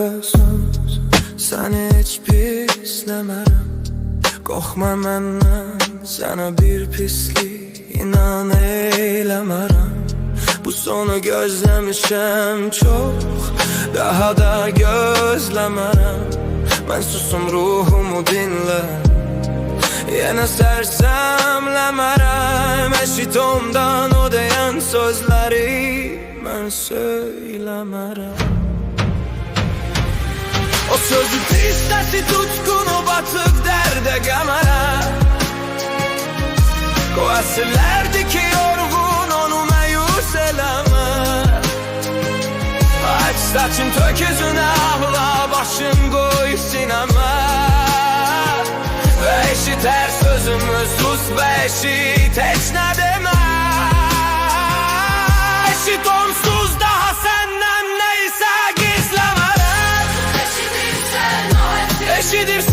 söz səni heç pisləmərəm. Qorxma məndən, sənə bir pislik inan eyləmərəm. Bu sonu gözləmişəm çox, daha da gözləmərəm. Mən susum, ruhumu dinlə, yenə sərsəmləmərəm. Eşit ondan o deyən sözləri mən söyləmərəm. O sözü pis səsi tutqunu batıb dərdə qəmərə. O əsrlərdir ki yorğun, onu məyus eləmə. Aç saçın tök üzünə, ağla başın qoy sinəmə. Və eşit hər sözümü, sus və eşit heç nə demə. Eşit onsuz daha səndən neysə gizləmərəm. Eşidirsən